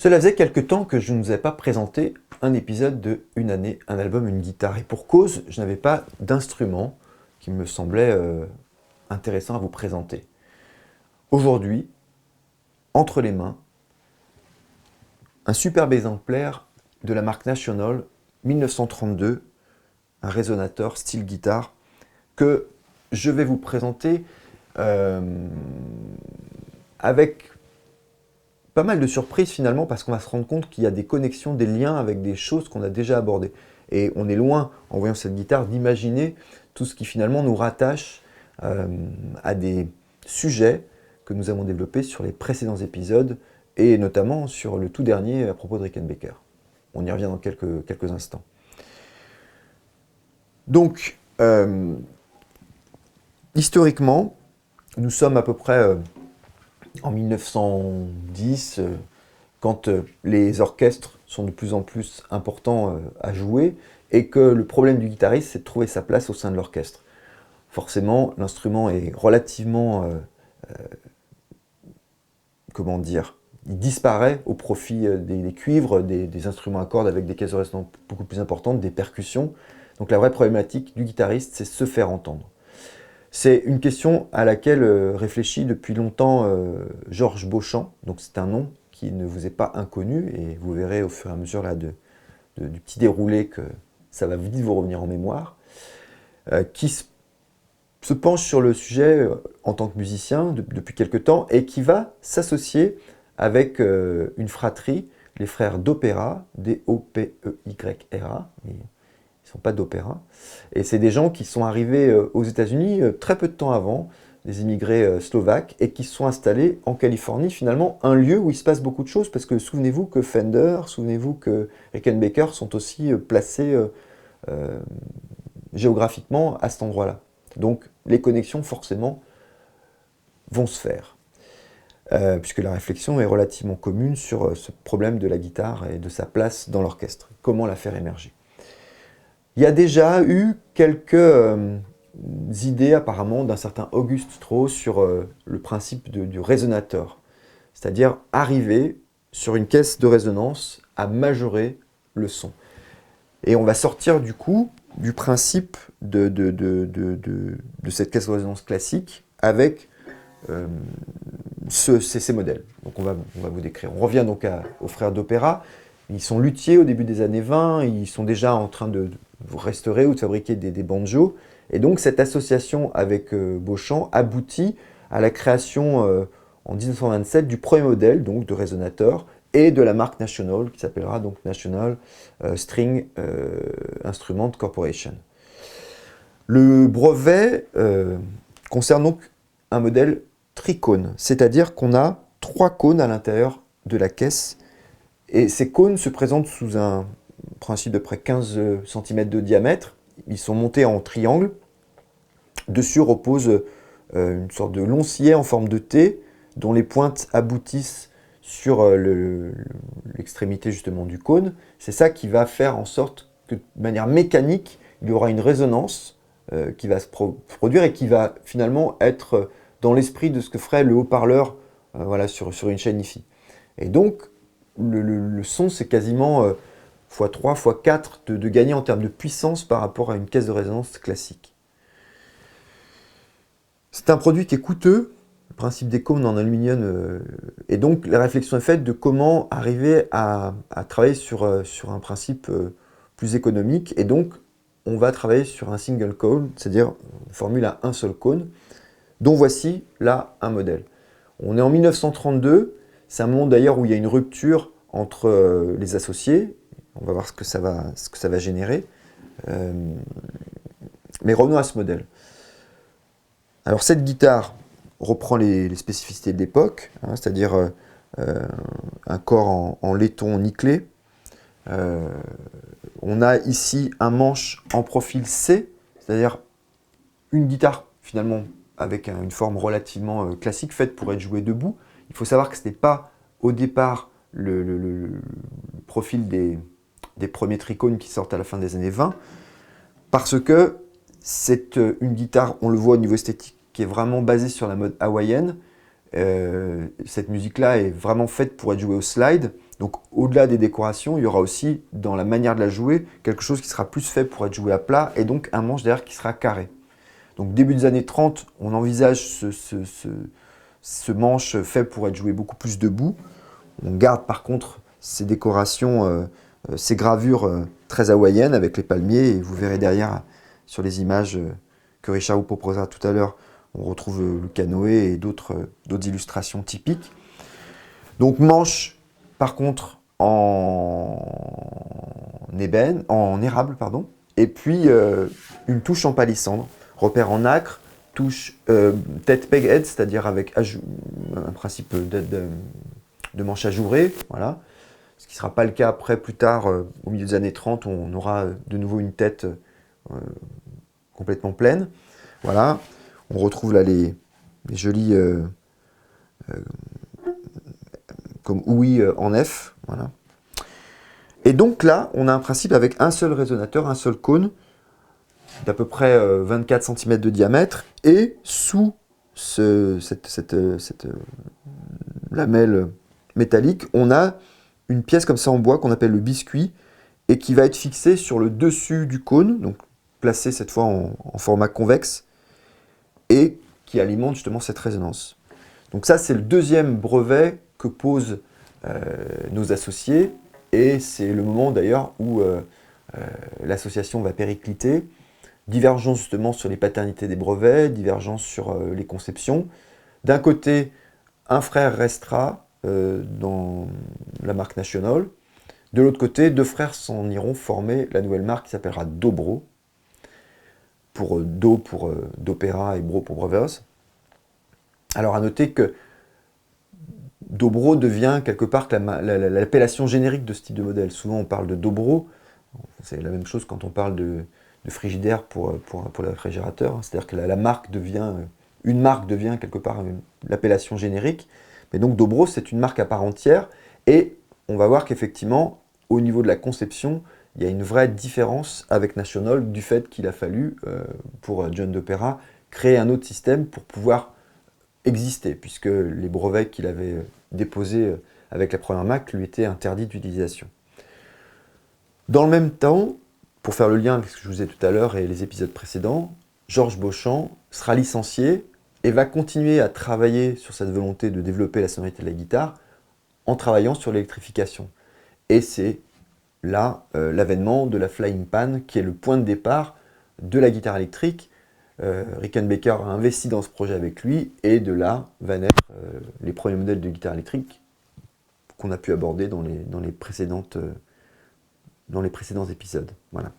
Cela faisait quelque temps que je ne vous avais pas présenté un épisode de Une année, un album, une guitare. Et pour cause, je n'avais pas d'instrument qui me semblait intéressant à vous présenter. Aujourd'hui, entre les mains, un superbe exemplaire de la marque National 1932, un résonateur style guitare, que je vais vous présenter avec pas mal de surprises finalement, parce qu'on va se rendre compte qu'il y a des connexions, des liens avec des choses qu'on a déjà abordées. Et on est loin, en voyant cette guitare, d'imaginer tout ce qui finalement nous rattache à des sujets que nous avons développés sur les précédents épisodes, et notamment sur le tout dernier à propos de Rickenbacker. On y revient dans quelques instants. Donc, historiquement, nous sommes à peu près en 1910, quand les orchestres sont de plus en plus importants à jouer, et que le problème du guitariste, c'est de trouver sa place au sein de l'orchestre. Forcément, l'instrument est relativement, comment dire, il disparaît au profit des cuivres, des instruments à cordes avec des caisses de résonance beaucoup plus importantes, des percussions. Donc la vraie problématique du guitariste, c'est se faire entendre. C'est une question à laquelle réfléchit depuis longtemps Georges Beauchamp. Donc c'est un nom qui ne vous est pas inconnu, et vous verrez au fur et à mesure là, du petit déroulé que ça va vite vous revenir en mémoire, qui se penche sur le sujet en tant que musicien depuis quelque temps, et qui va s'associer avec une fratrie, les frères d'Opéra, D-O-P-E-Y-R-A, mais ils ne sont pas d'opéra. Et c'est des gens qui sont arrivés aux États-Unis très peu de temps avant, des immigrés slovaques, et qui se sont installés en Californie, finalement, un lieu où il se passe beaucoup de choses, parce que souvenez-vous que Fender, souvenez-vous que Rickenbacker sont aussi placés géographiquement à cet endroit-là. Donc les connexions, forcément, vont se faire. Puisque la réflexion est relativement commune sur ce problème de la guitare et de sa place dans l'orchestre. Comment la faire émerger? Il y a déjà eu quelques idées apparemment d'un certain August Strauss sur le principe du résonateur, c'est-à-dire arriver sur une caisse de résonance à majorer le son. Et on va sortir du coup du principe de cette caisse de résonance classique avec ces modèles. Donc on va vous décrire. On revient donc aux frères d'Opéra. Ils sont luthiers au début des années 20, ils sont déjà en train de restaurer ou de fabriquer des banjos. Et donc cette association avec Beauchamp aboutit à la création en 1927 du premier modèle donc, de résonateur et de la marque National, qui s'appellera donc National String Instrument Corporation. Le brevet concerne donc un modèle tricône, c'est-à-dire qu'on a 3 cônes à l'intérieur de la caisse, et ces cônes se présentent sous un principe de près 15 cm de diamètre. Ils sont montés en triangle. Dessus repose une sorte de long sillet en forme de T, dont les pointes aboutissent sur l'extrémité justement du cône. C'est ça qui va faire en sorte que de manière mécanique, il y aura une résonance qui va se produire et qui va finalement être dans l'esprit de ce que ferait le haut-parleur voilà, sur une chaîne hi-fi. Et donc, le son, c'est quasiment x3, x4 de gagner en termes de puissance par rapport à une caisse de résonance classique. C'est un produit qui est coûteux, le principe des cônes en aluminium, et donc la réflexion est faite de comment arriver à travailler sur un principe plus économique, et donc on va travailler sur un single cone, c'est-à-dire une formule à un seul cône, dont voici là un modèle. On est en 1932, c'est un moment d'ailleurs où il y a une rupture entre les associés, on va voir ce que ça va générer, mais revenons à ce modèle. Alors cette guitare reprend les spécificités de l'époque, hein, c'est-à-dire un corps en laiton nickelé. On a ici un manche en profil C, c'est-à-dire une guitare finalement avec une forme relativement classique, faite pour être jouée debout. Il faut savoir que ce n'était pas au départ le profil des premiers tricones qui sortent à la fin des années 20, parce que c'est une guitare, on le voit au niveau esthétique, qui est vraiment basée sur la mode hawaïenne, Cette musique-là est vraiment faite pour être jouée au slide. Donc au-delà des décorations, il y aura aussi dans la manière de la jouer quelque chose qui sera plus fait pour être joué à plat et donc un manche derrière qui sera carré. Donc début des années 30, on envisage ce manche fait pour être joué beaucoup plus debout. On garde par contre ces décorations, ces gravures très hawaïennes avec les palmiers et vous verrez derrière sur les images que Richard vous proposera tout à l'heure, on retrouve le canoë et d'autres illustrations typiques. Donc manche par contre en ébène, en érable pardon, et puis une touche en palissandre, repère en acre, touche tête peg-head, c'est-à-dire avec un principe de manche ajourée, voilà. Ce qui ne sera pas le cas après, plus tard, au milieu des années 30, on aura de nouveau une tête complètement pleine. Voilà, on retrouve là les jolis comme ouïe en F. Voilà. Et donc là, on a un principe avec un seul résonateur, un seul cône, d'à peu près 24 cm de diamètre, et sous cette lamelle métallique, on a une pièce comme ça en bois qu'on appelle le biscuit, et qui va être fixée sur le dessus du cône, donc placée cette fois en format convexe, et qui alimente justement cette résonance. Donc ça, c'est le deuxième brevet que posent nos associés, et c'est le moment d'ailleurs où l'association va péricliter. Divergence justement sur les paternités des brevets, divergence sur les conceptions. D'un côté, un frère restera dans la marque National. De l'autre côté, deux frères s'en iront former la nouvelle marque qui s'appellera Dobro, pour Do pour d'opéra et Bro pour Brothers. Alors à noter que Dobro devient quelque part l'appellation générique de ce type de modèle. Souvent on parle de Dobro, c'est la même chose quand on parle de frigidaire pour le réfrigérateur, c'est-à-dire que une marque devient quelque part l'appellation générique, mais donc Dobro c'est une marque à part entière, et on va voir qu'effectivement au niveau de la conception, il y a une vraie différence avec National du fait qu'il a fallu, pour John d'Opéra, créer un autre système pour pouvoir exister, puisque les brevets qu'il avait déposés avec la première marque lui étaient interdits d'utilisation. Dans le même temps, pour faire le lien avec ce que je vous disais tout à l'heure et les épisodes précédents, Georges Beauchamp sera licencié et va continuer à travailler sur cette volonté de développer la sonorité de la guitare en travaillant sur l'électrification. Et c'est là l'avènement de la Flying Pan, qui est le point de départ de la guitare électrique. Rickenbacker a investi dans ce projet avec lui, et de là va naître les premiers modèles de guitare électrique qu'on a pu aborder dans les précédents épisodes. Voilà.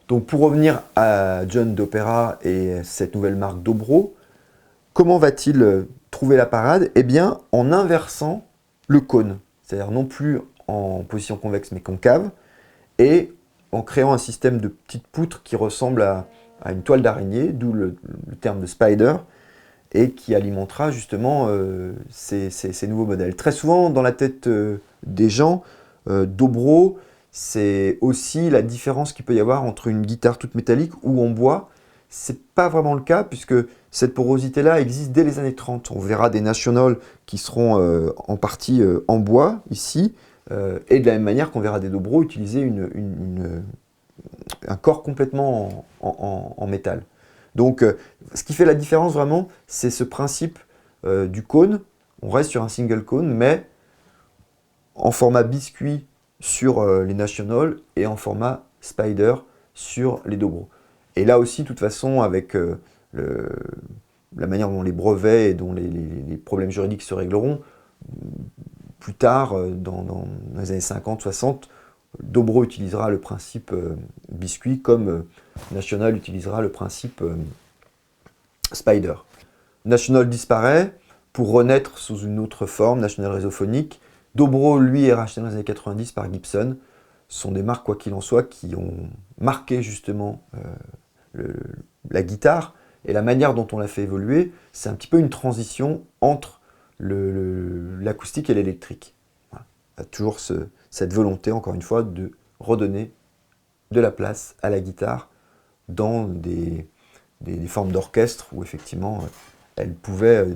Donc pour revenir à John d'Opéra et cette nouvelle marque Dobro, comment va-t-il trouver la parade? Eh bien en inversant le cône, c'est-à-dire non plus en position convexe mais concave, et en créant un système de petites poutres qui ressemble à une toile d'araignée, d'où le terme de spider, et qui alimentera justement ces nouveaux modèles. Très souvent, dans la tête des gens, Dobro, c'est aussi la différence qu'il peut y avoir entre une guitare toute métallique ou en bois. C'est pas vraiment le cas, puisque cette porosité-là existe dès les années 30. On verra des National qui seront en partie en bois, ici, et de la même manière qu'on verra des Dobro utiliser un corps complètement en métal. Donc, ce qui fait la différence vraiment, c'est ce principe du cône. On reste sur un single cône, mais en format biscuit sur les National et en format spider sur les Dobro. Et là aussi, de toute façon, avec la manière dont les brevets et dont les problèmes juridiques se régleront, plus tard, dans les années 50-60, Dobro utilisera le principe biscuit, comme National utilisera le principe spider. National disparaît pour renaître sous une autre forme, National Résophonique. Dobro, lui, est racheté dans les années 90 par Gibson. Ce sont des marques, quoi qu'il en soit, qui ont marqué justement la guitare, et la manière dont on l'a fait évoluer, c'est un petit peu une transition entre l'acoustique et l'électrique. Voilà. Il y a toujours cette volonté, encore une fois, de redonner de la place à la guitare dans des formes d'orchestre où effectivement elle pouvait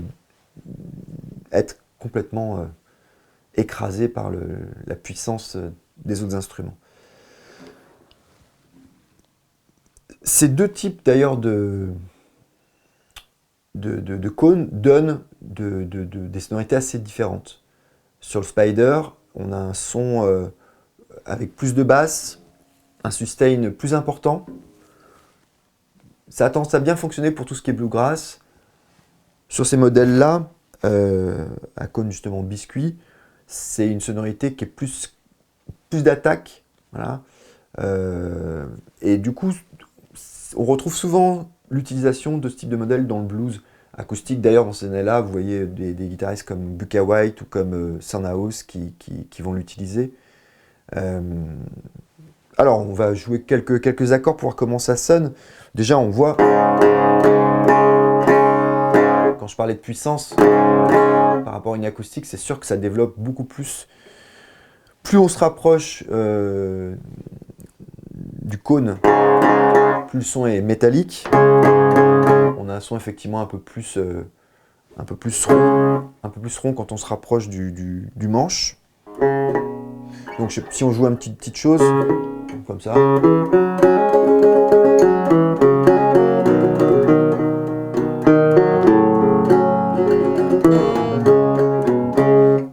être complètement écrasé par la puissance des autres instruments. Ces deux types d'ailleurs de cônes donnent des sonorités assez différentes. Sur le Spider, on a un son avec plus de basse, un sustain plus important. Ça a tendance à bien fonctionner pour tout ce qui est bluegrass. Sur ces modèles-là, à cône justement biscuit, c'est une sonorité qui est plus d'attaque. Voilà. Et du coup, on retrouve souvent l'utilisation de ce type de modèle dans le blues acoustique. D'ailleurs, dans ces années-là, vous voyez des guitaristes comme Bukka White ou comme Sandhouse qui vont l'utiliser. Alors, on va jouer quelques accords pour voir comment ça sonne. Déjà, on voit, quand je parlais de puissance, par rapport à une acoustique, c'est sûr que ça développe beaucoup plus. Plus on se rapproche du cône, plus le son est métallique. On a un son effectivement un peu plus rond quand on se rapproche du manche. Donc si on joue une petite chose, comme ça.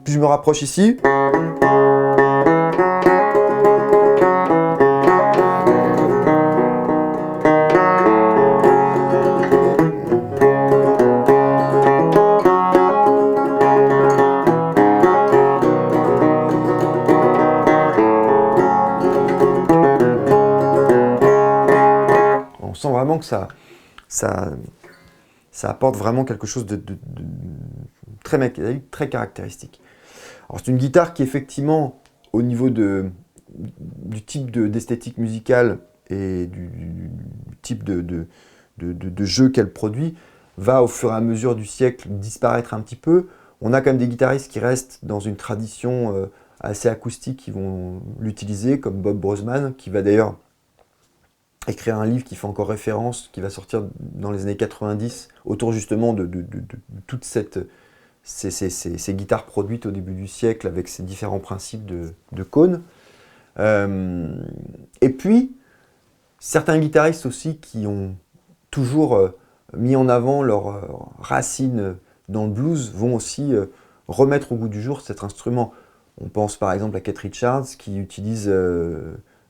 Puis je me rapproche ici. On sent vraiment que ça apporte vraiment quelque chose de très mécanique, très caractéristique. Alors c'est une guitare qui effectivement, au niveau du type d'esthétique musicale et du type de jeu qu'elle produit, va au fur et à mesure du siècle disparaître un petit peu. On a quand même des guitaristes qui restent dans une tradition assez acoustique, qui vont l'utiliser, comme Bob Brosman, qui va d'ailleurs écrire un livre qui fait encore référence, qui va sortir dans les années 90, autour justement de toutes ces guitares produites au début du siècle, avec ces différents principes de cône. Et puis, certains guitaristes aussi qui ont toujours mis en avant leurs racines dans le blues vont aussi remettre au goût du jour cet instrument. On pense par exemple à Keith Richards qui utilise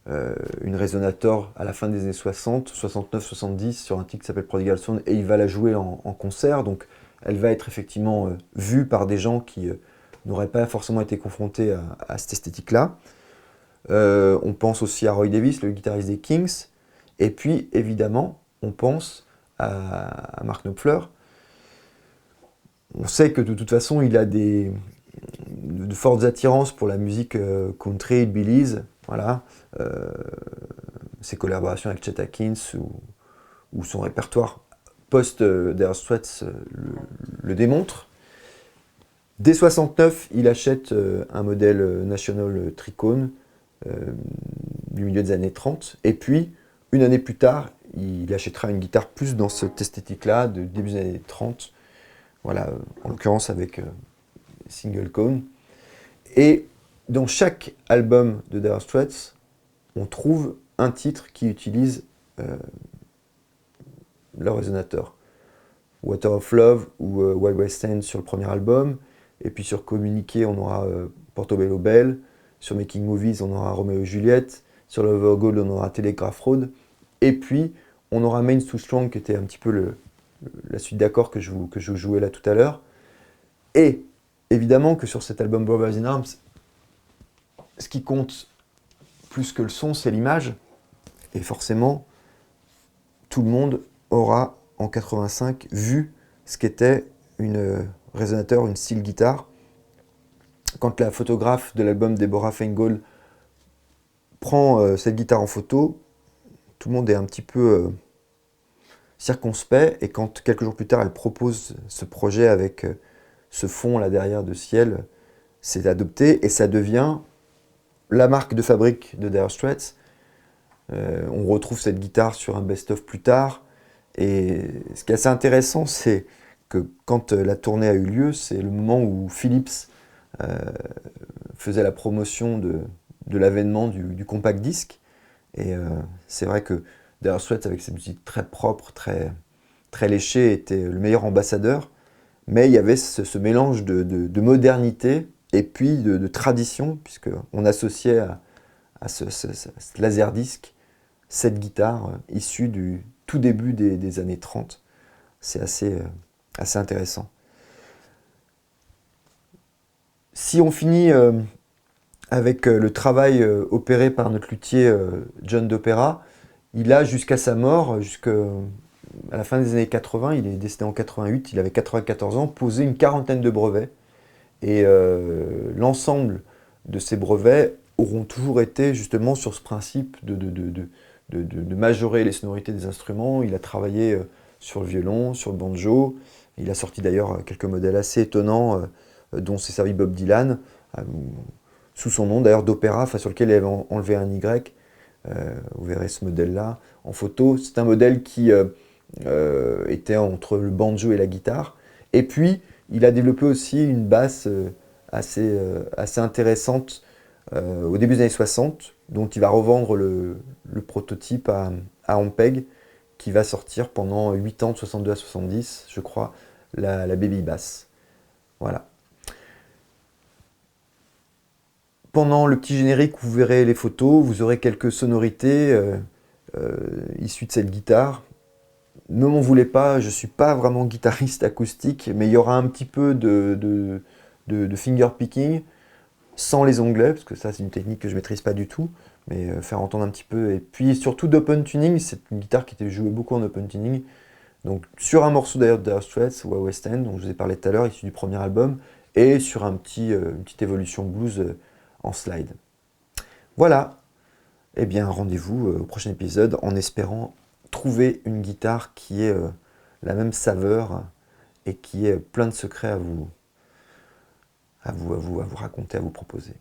une résonator à la fin des années 60, 69, 70 sur un titre qui s'appelle Prodigal Son, et il va la jouer en concert. Donc elle va être effectivement vue par des gens qui n'auraient pas forcément été confrontés à cette esthétique-là. On pense aussi à Roy Davis, le guitariste des Kings. Et puis évidemment, on pense à Mark Knopfler. On sait que de toute façon, il a de fortes attirances pour la musique country, hillbillies. Voilà. Ses collaborations avec Chet Atkins ou son répertoire post-Dire Straits le démontre. Dès 69, il achète un modèle National Tricone du milieu des années 30. Et puis, une année plus tard, il achètera une guitare plus dans cette esthétique-là, de début des années 30. Voilà, en l'occurrence avec Single Cone. Et dans chaque album de Dire Straits, on trouve un titre qui utilise le résonateur. Water of Love ou Wild West End sur le premier album. Et puis sur Communiqué, on aura Portobello Bell. Sur Making Movies, on aura Romeo et Juliette. Sur Lover Gold, on aura Telegraph Road. Et puis, on aura Main Too Strong, qui était un petit peu la suite d'accords que je jouais là tout à l'heure. Et évidemment que sur cet album Brothers in Arms, ce qui compte plus que le son, c'est l'image. Et forcément, tout le monde aura en 85 vu ce qu'était une résonateur, une steel guitare. Quand la photographe de l'album Deborah Feingold prend cette guitare en photo, tout le monde est un petit peu circonspect. Et quand quelques jours plus tard, elle propose ce projet avec ce fond là derrière de ciel, c'est adopté et ça devient la marque de fabrique de Dire Straits. On retrouve cette guitare sur un best-of plus tard. Et ce qui est assez intéressant, c'est que quand la tournée a eu lieu, c'est le moment où Philips faisait la promotion de l'avènement du compact disque. Et c'est vrai que Dire Straits, avec ses musiques très propres, très léchées, était le meilleur ambassadeur. Mais il y avait ce mélange de modernité et puis de tradition, puisqu'on associait à ce laserdisc cette guitare issue du tout début des années 30. C'est assez intéressant. Si on finit avec le travail opéré par notre luthier John Dopera, il a jusqu'à sa mort, jusqu'à la fin des années 80, il est décédé en 88, il avait 94 ans, posé une quarantaine de brevets. Et l'ensemble de ces brevets auront toujours été justement sur ce principe de majorer les sonorités des instruments. Il a travaillé sur le violon, sur le banjo. Il a sorti d'ailleurs quelques modèles assez étonnants dont s'est servi Bob Dylan, sous son nom d'ailleurs d'Opéra, sur lequel il avait enlevé un Y. Vous verrez ce modèle-là en photo. C'est un modèle qui était entre le banjo et la guitare. Et puis, il a développé aussi une basse assez intéressante au début des années 60, dont il va revendre le prototype à Ampeg, qui va sortir pendant 8 ans, de 62 à 70, je crois, la Baby Bass. Voilà. Pendant le petit générique où vous verrez les photos, vous aurez quelques sonorités issues de cette guitare. Ne m'en voulez pas, je ne suis pas vraiment guitariste acoustique, mais il y aura un petit peu de finger picking, sans les onglets, parce que ça c'est une technique que je ne maîtrise pas du tout, mais faire entendre un petit peu. Et puis surtout d'open tuning, c'est une guitare qui était jouée beaucoup en open tuning. Donc sur un morceau d'ailleurs de Dire Straits ou à West End, dont je vous ai parlé tout à l'heure, issu du premier album, et sur une petite évolution blues en slide. Voilà, eh bien rendez-vous au prochain épisode en espérant trouver une guitare qui ait la même saveur et qui ait plein de secrets à vous raconter, à vous proposer.